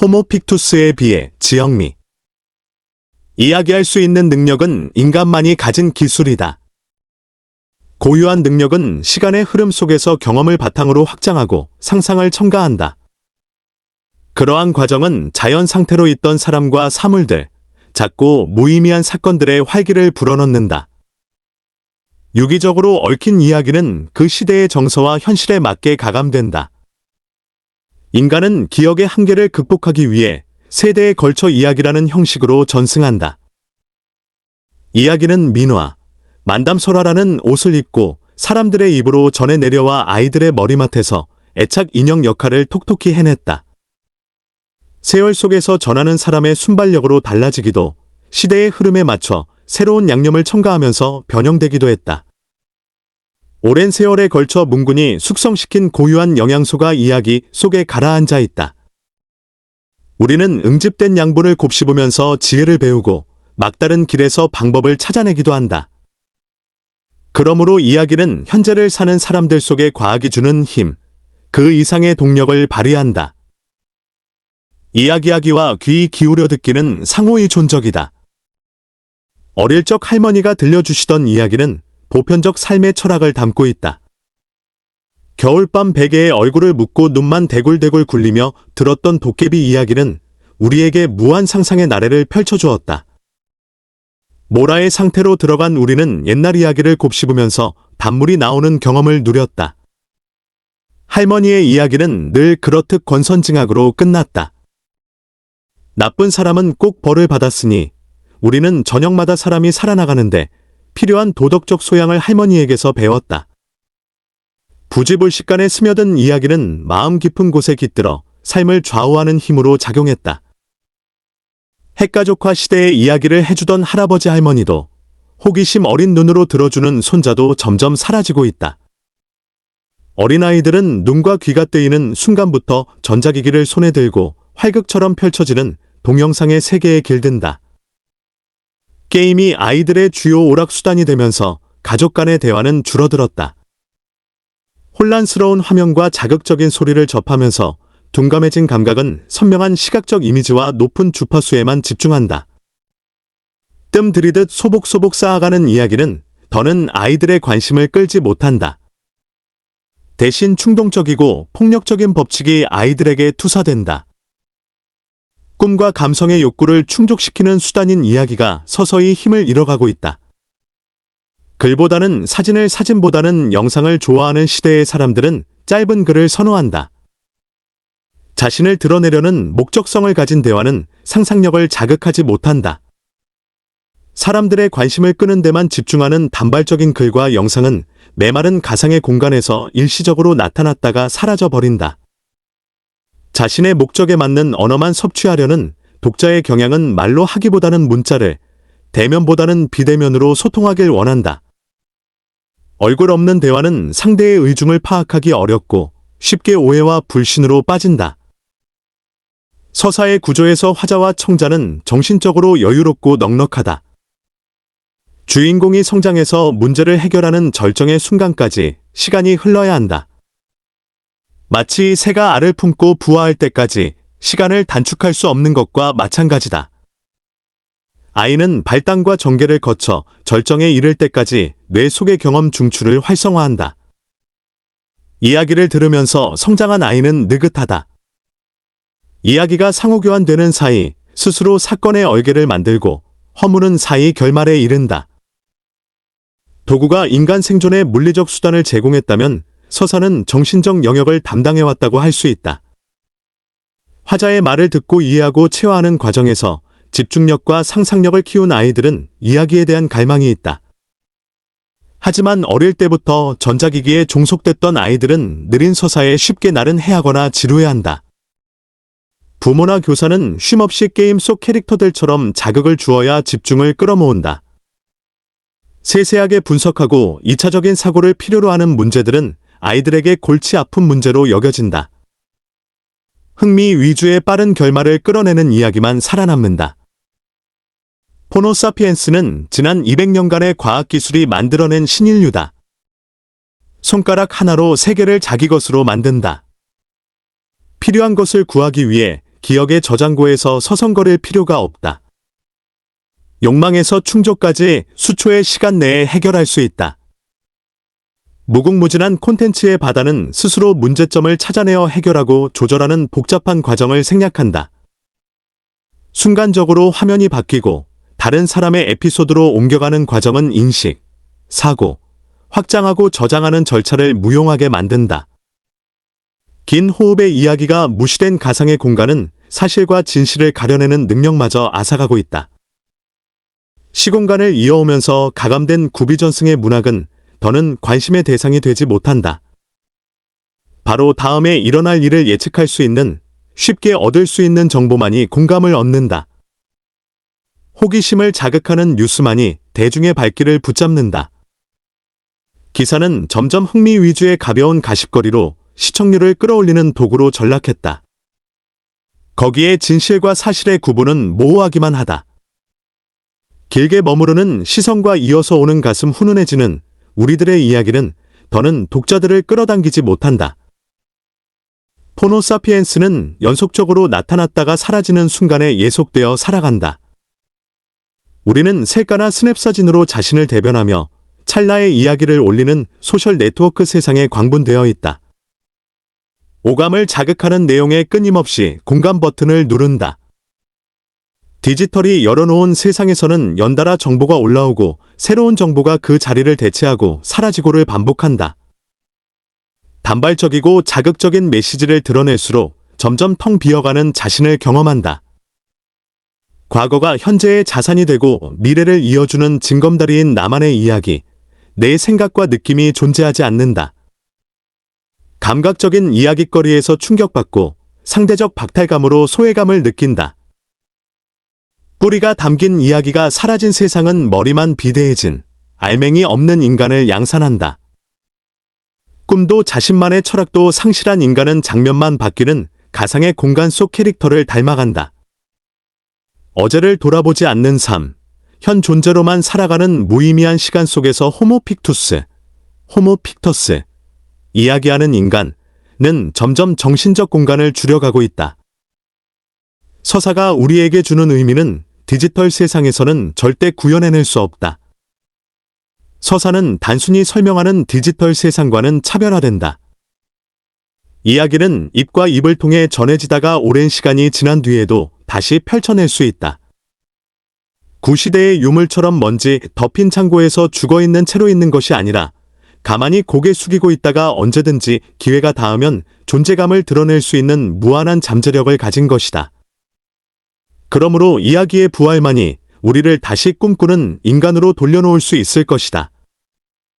호모 픽투스에 비해 지형미. 이야기할 수 있는 능력은 인간만이 가진 기술이다. 고유한 능력은 시간의 흐름 속에서 경험을 바탕으로 확장하고 상상을 첨가한다. 그러한 과정은 자연 상태로 있던 사람과 사물들, 작고 무의미한 사건들의 활기를 불어넣는다. 유기적으로 얽힌 이야기는 그 시대의 정서와 현실에 맞게 가감된다. 인간은 기억의 한계를 극복하기 위해 세대에 걸쳐 이야기라는 형식으로 전승한다. 이야기는 민화, 만담설화라는 옷을 입고 사람들의 입으로 전해 내려와 아이들의 머리맡에서 애착 인형 역할을 톡톡히 해냈다. 세월 속에서 전하는 사람의 순발력으로 달라지기도, 시대의 흐름에 맞춰 새로운 양념을 첨가하면서 변형되기도 했다. 오랜 세월에 걸쳐 문군이 숙성시킨 고유한 영양소가 이야기 속에 가라앉아 있다. 우리는 응집된 양분을 곱씹으면서 지혜를 배우고 막다른 길에서 방법을 찾아내기도 한다. 그러므로 이야기는 현재를 사는 사람들 속에 과학이 주는 힘, 그 이상의 동력을 발휘한다. 이야기하기와 귀 기울여 듣기는 상호의 존적이다. 어릴 적 할머니가 들려주시던 이야기는 보편적 삶의 철학을 담고 있다. 겨울밤 베개에 얼굴을 묻고 눈만 대굴대굴 굴리며 들었던 도깨비 이야기는 우리에게 무한 상상의 나래를 펼쳐주었다. 모라의 상태로 들어간 우리는 옛날 이야기를 곱씹으면서 단물이 나오는 경험을 누렸다. 할머니의 이야기는 늘 그렇듯 권선징악으로 끝났다. 나쁜 사람은 꼭 벌을 받았으니 우리는 저녁마다 사람이 살아나가는데 필요한 도덕적 소양을 할머니에게서 배웠다. 부지불식간에 스며든 이야기는 마음 깊은 곳에 깃들어 삶을 좌우하는 힘으로 작용했다. 핵가족화 시대의 이야기를 해주던 할아버지 할머니도, 호기심 어린 눈으로 들어주는 손자도 점점 사라지고 있다. 어린아이들은 눈과 귀가 뜨이는 순간부터 전자기기를 손에 들고 활극처럼 펼쳐지는 동영상의 세계에 길든다. 게임이 아이들의 주요 오락수단이 되면서 가족 간의 대화는 줄어들었다. 혼란스러운 화면과 자극적인 소리를 접하면서 둔감해진 감각은 선명한 시각적 이미지와 높은 주파수에만 집중한다. 뜸 들이듯 소복소복 쌓아가는 이야기는 더는 아이들의 관심을 끌지 못한다. 대신 충동적이고 폭력적인 법칙이 아이들에게 투사된다. 꿈과 감성의 욕구를 충족시키는 수단인 이야기가 서서히 힘을 잃어가고 있다. 글보다는 사진을, 사진보다는 영상을 좋아하는 시대의 사람들은 짧은 글을 선호한다. 자신을 드러내려는 목적성을 가진 대화는 상상력을 자극하지 못한다. 사람들의 관심을 끄는 데만 집중하는 단발적인 글과 영상은 메마른 가상의 공간에서 일시적으로 나타났다가 사라져버린다. 자신의 목적에 맞는 언어만 섭취하려는 독자의 경향은 말로 하기보다는 문자를, 대면보다는 비대면으로 소통하길 원한다. 얼굴 없는 대화는 상대의 의중을 파악하기 어렵고 쉽게 오해와 불신으로 빠진다. 서사의 구조에서 화자와 청자는 정신적으로 여유롭고 넉넉하다. 주인공이 성장해서 문제를 해결하는 절정의 순간까지 시간이 흘러야 한다. 마치 새가 알을 품고 부화할 때까지 시간을 단축할 수 없는 것과 마찬가지다. 아이는 발단과 전개를 거쳐 절정에 이를 때까지 뇌 속의 경험 중추를 활성화한다. 이야기를 들으면서 성장한 아이는 느긋하다. 이야기가 상호교환되는 사이 스스로 사건의 얼개를 만들고 허무는 사이 결말에 이른다. 도구가 인간 생존의 물리적 수단을 제공했다면 서사는 정신적 영역을 담당해왔다고 할 수 있다. 화자의 말을 듣고 이해하고 체화하는 과정에서 집중력과 상상력을 키운 아이들은 이야기에 대한 갈망이 있다. 하지만 어릴 때부터 전자기기에 종속됐던 아이들은 느린 서사에 쉽게 나른해하거나 지루해한다. 부모나 교사는 쉼없이 게임 속 캐릭터들처럼 자극을 주어야 집중을 끌어모은다. 세세하게 분석하고 2차적인 사고를 필요로 하는 문제들은 아이들에게 골치 아픈 문제로 여겨진다. 흥미 위주의 빠른 결말을 끌어내는 이야기만 살아남는다. 호모사피엔스는 지난 200년간의 과학기술이 만들어낸 신인류다. 손가락 하나로 세계를 자기 것으로 만든다. 필요한 것을 구하기 위해 기억의 저장고에서 서성거릴 필요가 없다. 욕망에서 충족까지 수초의 시간 내에 해결할 수 있다. 무궁무진한 콘텐츠의 바다는 스스로 문제점을 찾아내어 해결하고 조절하는 복잡한 과정을 생략한다. 순간적으로 화면이 바뀌고 다른 사람의 에피소드로 옮겨가는 과정은 인식, 사고, 확장하고 저장하는 절차를 무용하게 만든다. 긴 호흡의 이야기가 무시된 가상의 공간은 사실과 진실을 가려내는 능력마저 앗아가고 있다. 시공간을 이어오면서 가감된 구비전승의 문학은 더는 관심의 대상이 되지 못한다. 바로 다음에 일어날 일을 예측할 수 있는, 쉽게 얻을 수 있는 정보만이 공감을 얻는다. 호기심을 자극하는 뉴스만이 대중의 발길을 붙잡는다. 기사는 점점 흥미 위주의 가벼운 가십거리로 시청률을 끌어올리는 도구로 전락했다. 거기에 진실과 사실의 구분은 모호하기만 하다. 길게 머무르는 시선과 이어서 오는 가슴 훈훈해지는 우리들의 이야기는 더는 독자들을 끌어당기지 못한다. 호모사피엔스는 연속적으로 나타났다가 사라지는 순간에 예속되어 살아간다. 우리는 셀카나 스냅 사진으로 자신을 대변하며 찰나의 이야기를 올리는 소셜 네트워크 세상에 광분되어 있다. 오감을 자극하는 내용에 끊임없이 공감 버튼을 누른다. 디지털이 열어놓은 세상에서는 연달아 정보가 올라오고 새로운 정보가 그 자리를 대체하고 사라지고를 반복한다. 단발적이고 자극적인 메시지를 드러낼수록 점점 텅 비어가는 자신을 경험한다. 과거가 현재의 자산이 되고 미래를 이어주는 징검다리인 나만의 이야기, 내 생각과 느낌이 존재하지 않는다. 감각적인 이야깃거리에서 충격받고 상대적 박탈감으로 소외감을 느낀다. 뿌리가 담긴 이야기가 사라진 세상은 머리만 비대해진 알맹이 없는 인간을 양산한다. 꿈도 자신만의 철학도 상실한 인간은 장면만 바뀌는 가상의 공간 속 캐릭터를 닮아간다. 어제를 돌아보지 않는 삶, 현 존재로만 살아가는 무의미한 시간 속에서 호모픽투스, 호모픽터스, 이야기하는 인간은 점점 정신적 공간을 줄여가고 있다. 서사가 우리에게 주는 의미는 디지털 세상에서는 절대 구현해낼 수 없다. 서사는 단순히 설명하는 디지털 세상과는 차별화된다. 이야기는 입과 입을 통해 전해지다가 오랜 시간이 지난 뒤에도 다시 펼쳐낼 수 있다. 구시대의 유물처럼 먼지 덮인 창고에서 죽어있는 채로 있는 것이 아니라 가만히 고개 숙이고 있다가 언제든지 기회가 닿으면 존재감을 드러낼 수 있는 무한한 잠재력을 가진 것이다. 그러므로 이야기의 부활만이 우리를 다시 꿈꾸는 인간으로 돌려놓을 수 있을 것이다.